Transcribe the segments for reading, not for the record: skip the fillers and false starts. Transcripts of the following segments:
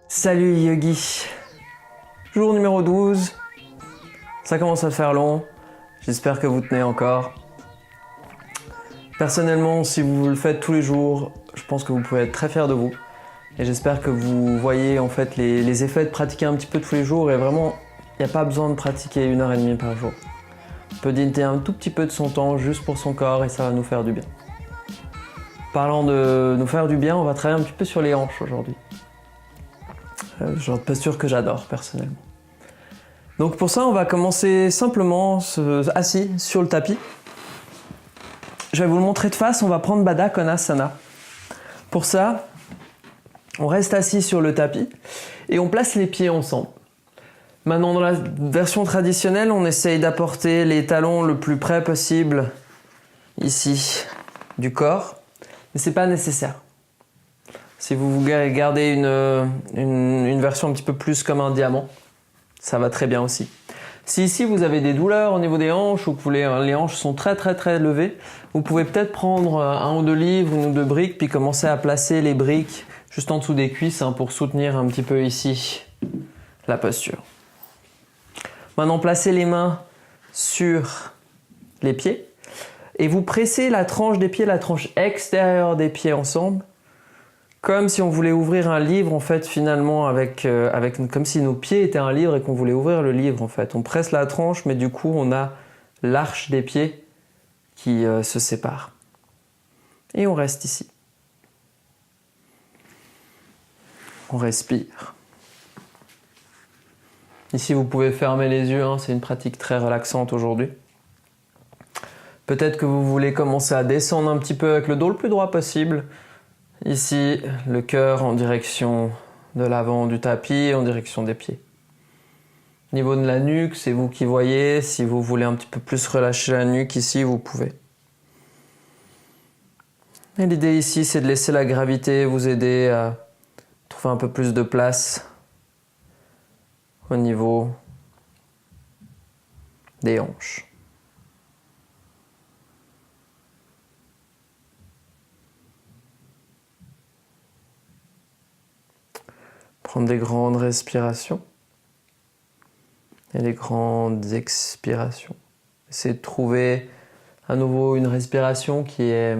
Salut Yogi, jour numéro 12, ça commence à faire long, j'espère que vous tenez encore. Personnellement, si vous le faites tous les jours, je pense que vous pouvez être très fiers de vous. Et j'espère que vous voyez en fait les effets de pratiquer un petit peu tous les jours et vraiment, il n'y a pas besoin de pratiquer 1h30 par jour. On peut dédier un tout petit peu de son temps juste pour son corps et ça va nous faire du bien. Parlant de nous faire du bien, on va travailler un petit peu sur les hanches aujourd'hui. Genre de posture que j'adore personnellement. Donc pour ça, on va commencer simplement assis sur le tapis. Je vais vous le montrer de face, on va prendre Baddha Konasana. Pour ça, on reste assis sur le tapis et on place les pieds ensemble. Maintenant, dans la version traditionnelle, on essaye d'apporter les talons le plus près possible ici du corps, mais c'est pas nécessaire. Si vous gardez une version un petit peu plus comme un diamant, ça va très bien aussi. Si ici vous avez des douleurs au niveau des hanches ou que les hanches sont très levées, vous pouvez peut-être prendre 1 ou 2 livres, 1 ou 2 briques, puis commencer à placer les briques juste en dessous des cuisses pour soutenir un petit peu ici la posture. Maintenant, placez les mains sur les pieds et vous pressez la tranche des pieds, la tranche extérieure des pieds ensemble, comme si on voulait ouvrir un livre en fait finalement comme si nos pieds étaient un livre et qu'on voulait ouvrir le livre en fait. On presse la tranche mais du coup on a l'arche des pieds qui se sépare. Et on reste ici. On respire. Ici vous pouvez fermer les yeux, c'est une pratique très relaxante aujourd'hui. Peut-être que vous voulez commencer à descendre un petit peu avec le dos le plus droit possible. Ici, le cœur en direction de l'avant du tapis, en direction des pieds. Au niveau de la nuque, c'est vous qui voyez. Si vous voulez un petit peu plus relâcher la nuque ici, vous pouvez. Et l'idée ici, c'est de laisser la gravité vous aider à trouver un peu plus de place au niveau des hanches. Prendre des grandes respirations et des grandes expirations. Essayez de trouver à nouveau une respiration qui est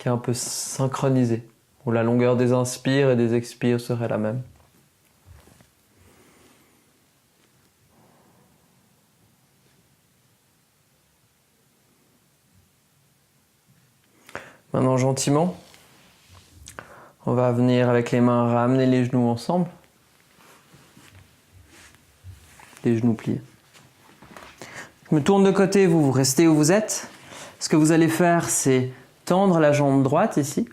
un peu synchronisée, où la longueur des inspires et des expires serait la même. Maintenant, gentiment, on va venir avec les mains ramener les genoux ensemble. Les genoux pliés. Je me tourne de côté, vous restez où vous êtes. Ce que vous allez faire, c'est tendre la jambe droite ici.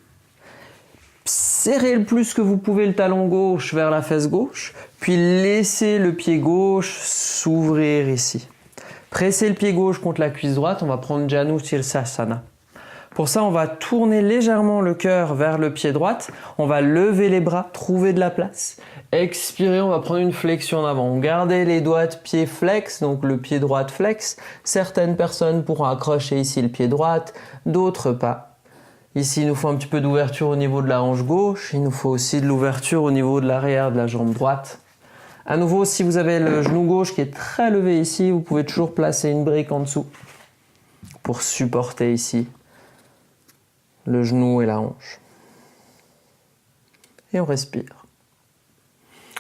Serrez le plus que vous pouvez le talon gauche vers la fesse gauche. Puis laissez le pied gauche s'ouvrir ici. Pressez le pied gauche contre la cuisse droite. On va prendre Janu Sirsasana. Pour ça, on va tourner légèrement le cœur vers le pied droit. On va lever les bras, trouver de la place. Expirez, on va prendre une flexion en avant. Gardez les doigts de pied flex, donc le pied droit flex. Certaines personnes pourront accrocher ici le pied droit, d'autres pas. Ici, il nous faut un petit peu d'ouverture au niveau de la hanche gauche. Il nous faut aussi de l'ouverture au niveau de l'arrière de la jambe droite. À nouveau, si vous avez le genou gauche qui est très levé ici, vous pouvez toujours placer une brique en dessous pour supporter ici le genou et la hanche. Et on respire.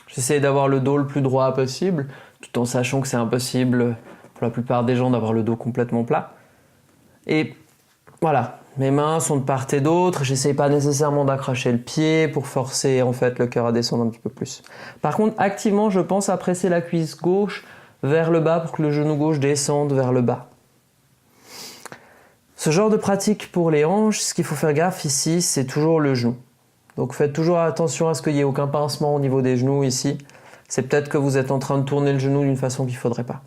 J'essaie d'avoir le dos le plus droit possible, tout en sachant que c'est impossible pour la plupart des gens d'avoir le dos complètement plat. Et voilà, mes mains sont de part et d'autre, j'essaie pas nécessairement d'accrocher le pied pour forcer en fait le cœur à descendre un petit peu plus. Par contre, activement, je pense à presser la cuisse gauche vers le bas pour que le genou gauche descende vers le bas. Ce genre de pratique pour les hanches, ce qu'il faut faire gaffe ici, c'est toujours le genou. Donc faites toujours attention à ce qu'il n'y ait aucun pincement au niveau des genoux ici. C'est peut-être que vous êtes en train de tourner le genou d'une façon qu'il ne faudrait pas.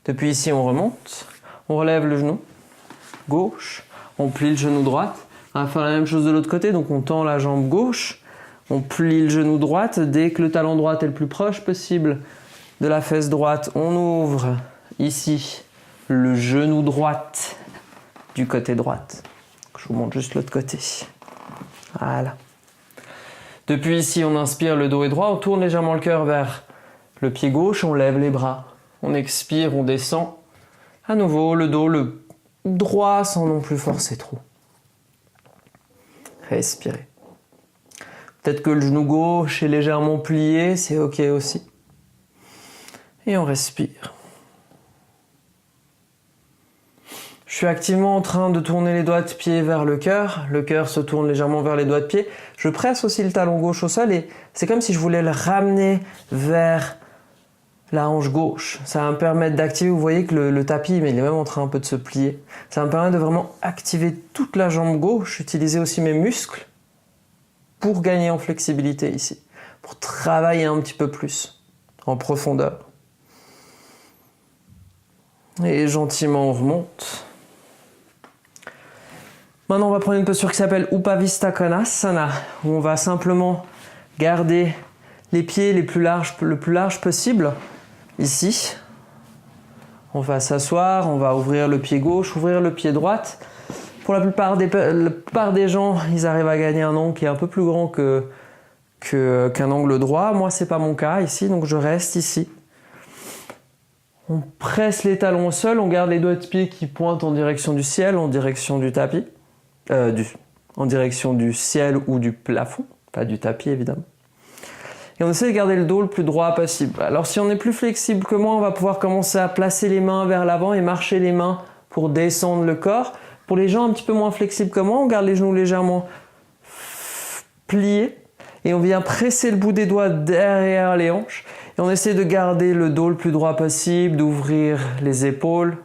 Depuis ici, on remonte, on relève le genou gauche, on plie le genou droit. On va faire la même chose de l'autre côté, donc on tend la jambe gauche, on plie le genou droit. Dès que le talon droit est le plus proche possible de la fesse droite, on ouvre ici le genou droit du côté droite. Je vous montre juste l'autre côté. Voilà. Depuis ici, on inspire, le dos est droit, on tourne légèrement le cœur vers le pied gauche, on lève les bras. On expire, on descend. À nouveau, le dos, le droit sans non plus forcer trop. Respirez. Peut-être que le genou gauche est légèrement plié, c'est ok aussi. Et on respire. Je suis activement en train de tourner les doigts de pied vers le cœur. Le cœur se tourne légèrement vers les doigts de pied. Je presse aussi le talon gauche au sol et c'est comme si je voulais le ramener vers la hanche gauche. Ça va me permettre d'activer, vous voyez que le tapis, mais il est même en train un peu de se plier. Ça va me permettre de vraiment activer toute la jambe gauche, utiliser aussi mes muscles pour gagner en flexibilité ici, pour travailler un petit peu plus en profondeur. Et gentiment on remonte. Maintenant on va prendre une posture qui s'appelle Upavista Konasana, où on va simplement garder les pieds le plus large possible. Ici, on va s'asseoir, on va ouvrir le pied gauche, ouvrir le pied droite. Pour la plupart des gens, ils arrivent à gagner un angle qui est un peu plus grand qu'un angle droit. Moi, c'est pas mon cas ici, donc je reste ici. On presse les talons au sol, on garde les doigts de pied qui pointent en direction du ciel, en direction du tapis, en direction du ciel ou du plafond, pas du tapis évidemment. Et on essaie de garder le dos le plus droit possible. Alors si on est plus flexible que moi, on va pouvoir commencer à placer les mains vers l'avant et marcher les mains pour descendre le corps. Pour les gens un petit peu moins flexibles que moi, on garde les genoux légèrement pliés et on vient presser le bout des doigts derrière les hanches. Et on essaie de garder le dos le plus droit possible, d'ouvrir les épaules,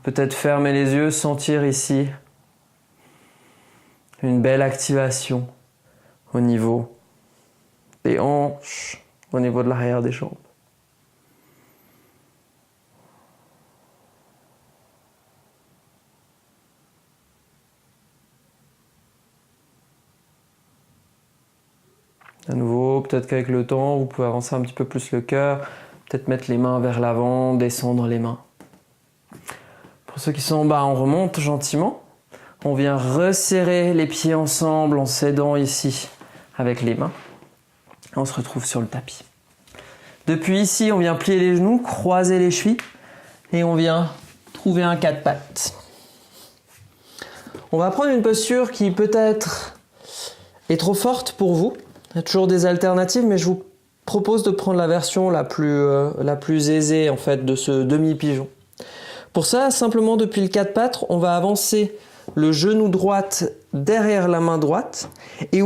peut-être fermer les yeux, sentir ici une belle activation au niveau des hanches, au niveau de l'arrière des jambes. À nouveau, peut-être qu'avec le temps, vous pouvez avancer un petit peu plus le cœur, peut-être mettre les mains vers l'avant, descendre les mains. Pour ceux qui sont en bas, on remonte gentiment. On vient resserrer les pieds ensemble en s'aidant ici avec les mains. On se retrouve sur le tapis. Depuis ici, on vient plier les genoux, croiser les chevilles et on vient trouver un quatre pattes. On va prendre une posture qui peut-être est trop forte pour vous. Il y a toujours des alternatives, mais je vous propose de prendre la version la plus aisée en fait de ce demi-pigeon. Pour ça, simplement depuis le quatre pattes, on va avancer le genou droit derrière la main droite et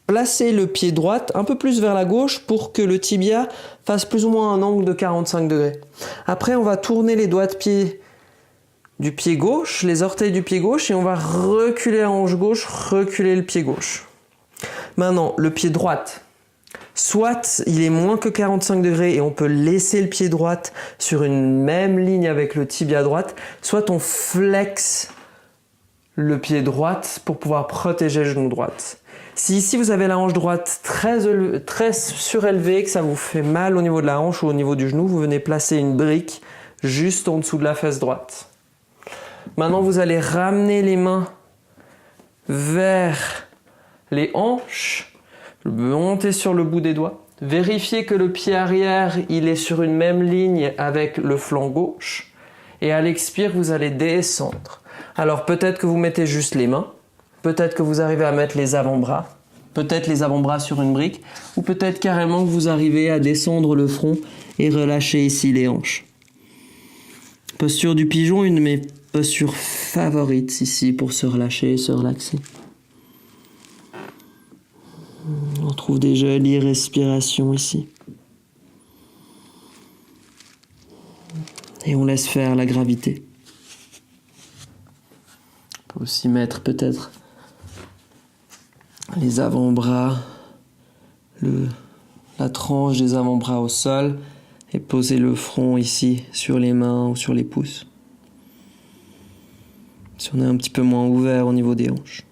placer le pied droit un peu plus vers la gauche pour que le tibia fasse plus ou moins un angle de 45 degrés. Après, on va tourner les doigts de pied du pied gauche, les orteils du pied gauche, et on va reculer la hanche gauche, reculer le pied gauche. Maintenant, le pied droit, soit il est moins que 45 degrés et on peut laisser le pied droit sur une même ligne avec le tibia droite, soit on flexe le pied droit pour pouvoir protéger le genou droit. Si ici vous avez la hanche droite très surélevée, que ça vous fait mal au niveau de la hanche ou au niveau du genou, vous venez placer une brique juste en dessous de la fesse droite. Maintenant, vous allez ramener les mains vers les hanches, monter sur le bout des doigts, vérifiez que le pied arrière, il est sur une même ligne avec le flanc gauche, et à l'expire, vous allez descendre. Alors peut-être que vous mettez juste les mains, peut-être que vous arrivez à mettre les avant-bras, peut-être les avant-bras sur une brique, ou peut-être carrément que vous arrivez à descendre le front et relâcher ici les hanches. Posture du pigeon, une de mes postures favorites ici pour se relâcher et se relaxer. On trouve des jolies respirations ici. Et on laisse faire la gravité. On peut aussi mettre peut-être les avant-bras, la tranche des avant-bras au sol et poser le front ici sur les mains ou sur les pouces. Si on est un petit peu moins ouvert au niveau des hanches.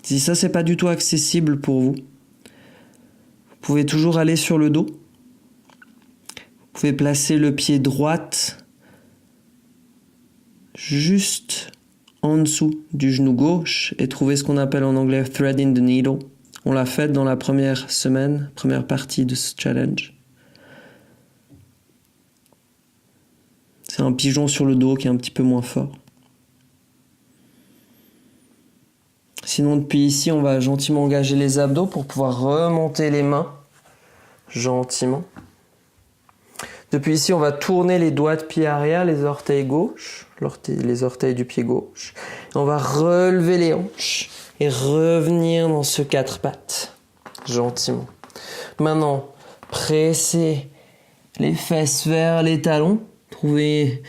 Si ça c'est pas du tout accessible pour vous, vous pouvez toujours aller sur le dos. Vous pouvez placer le pied droit juste en dessous du genou gauche et trouver ce qu'on appelle en anglais threading the needle. On l'a fait dans la première semaine, première partie de ce challenge. C'est un pigeon sur le dos qui est un petit peu moins fort. Sinon, depuis ici, on va gentiment engager les abdos pour pouvoir remonter les mains gentiment. Depuis ici, on va tourner les doigts de pied arrière, les orteils gauche, les orteils du pied gauche. Et on va relever les hanches et revenir dans ce quatre pattes, gentiment. Maintenant, pressez les fesses vers les talons. Trouvez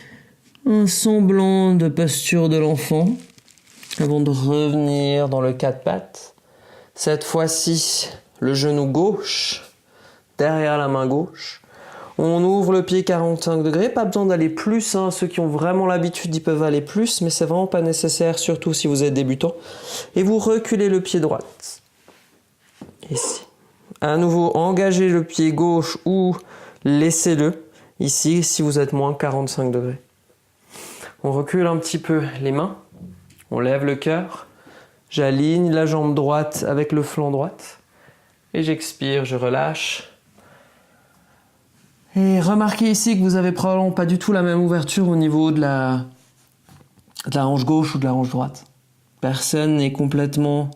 un semblant de posture de l'enfant avant de revenir dans le quatre pattes. Cette fois-ci, le genou gauche derrière la main gauche. On ouvre le pied 45 degrés, pas besoin d'aller plus, hein. Ceux qui ont vraiment l'habitude, ils peuvent aller plus, mais c'est vraiment pas nécessaire, surtout si vous êtes débutant. Et vous reculez le pied droit. Ici. À nouveau, engagez le pied gauche ou laissez-le. Ici, si vous êtes moins 45 degrés. On recule un petit peu les mains. On lève le cœur. J'aligne la jambe droite avec le flanc droit. Et j'expire, je relâche. Et remarquez ici que vous avez probablement pas du tout la même ouverture au niveau de la hanche gauche ou de la hanche droite. Personne n'est complètement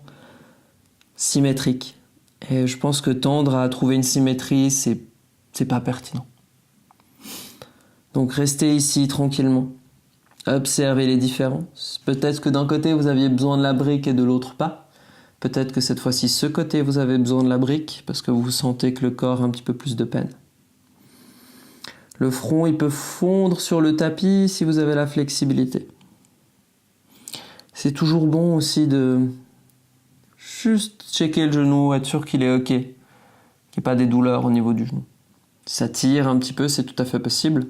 symétrique. Et je pense que tendre à trouver une symétrie, c'est pas pertinent. Donc restez ici tranquillement. Observez les différences. Peut-être que d'un côté vous aviez besoin de la brique et de l'autre pas. Peut-être que cette fois-ci, ce côté, vous avez besoin de la brique parce que vous sentez que le corps a un petit peu plus de peine. Le front, il peut fondre sur le tapis si vous avez la flexibilité. C'est toujours bon aussi de juste checker le genou, être sûr qu'il est OK, qu'il n'y ait pas des douleurs au niveau du genou. Si ça tire un petit peu, c'est tout à fait possible.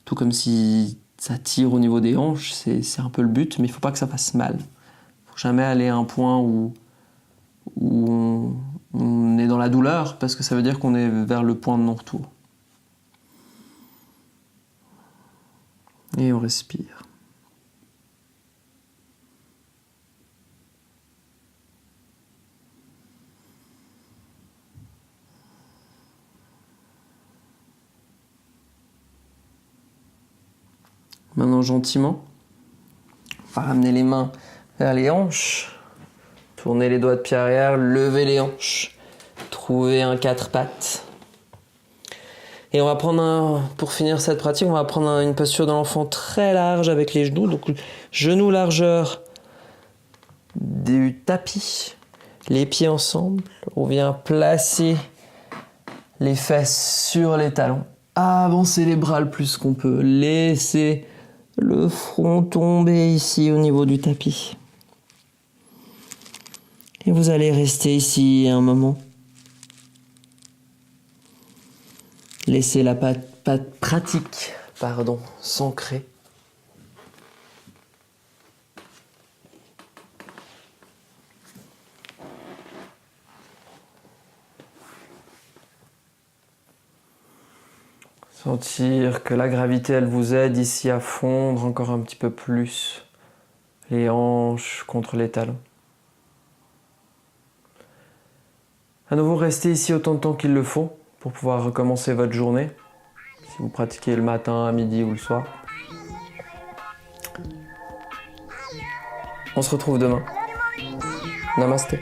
Tout comme si ça tire au niveau des hanches, c'est un peu le but, mais il ne faut pas que ça fasse mal. Il ne faut jamais aller à un point où on est dans la douleur, parce que ça veut dire qu'on est vers le point de non-retour. Et on respire. Maintenant, gentiment, on va ramener les mains vers les hanches, tourner les doigts de pied arrière, lever les hanches, trouver un quatre pattes. Et on va prendre pour finir cette pratique, on va prendre une posture de l'enfant très large avec les genoux. Donc, genoux largeur du tapis, les pieds ensemble. On vient placer les fesses sur les talons. Avancer les bras le plus qu'on peut. Laisser le front tomber ici au niveau du tapis. Et vous allez rester ici un moment. Laissez la pratique s'ancrer. Sentir que la gravité, elle vous aide ici à fondre encore un petit peu plus les hanches contre les talons. À nouveau, restez ici autant de temps qu'il le faut pour pouvoir recommencer votre journée, si vous pratiquez le matin, à midi ou le soir. On se retrouve demain. Namasté.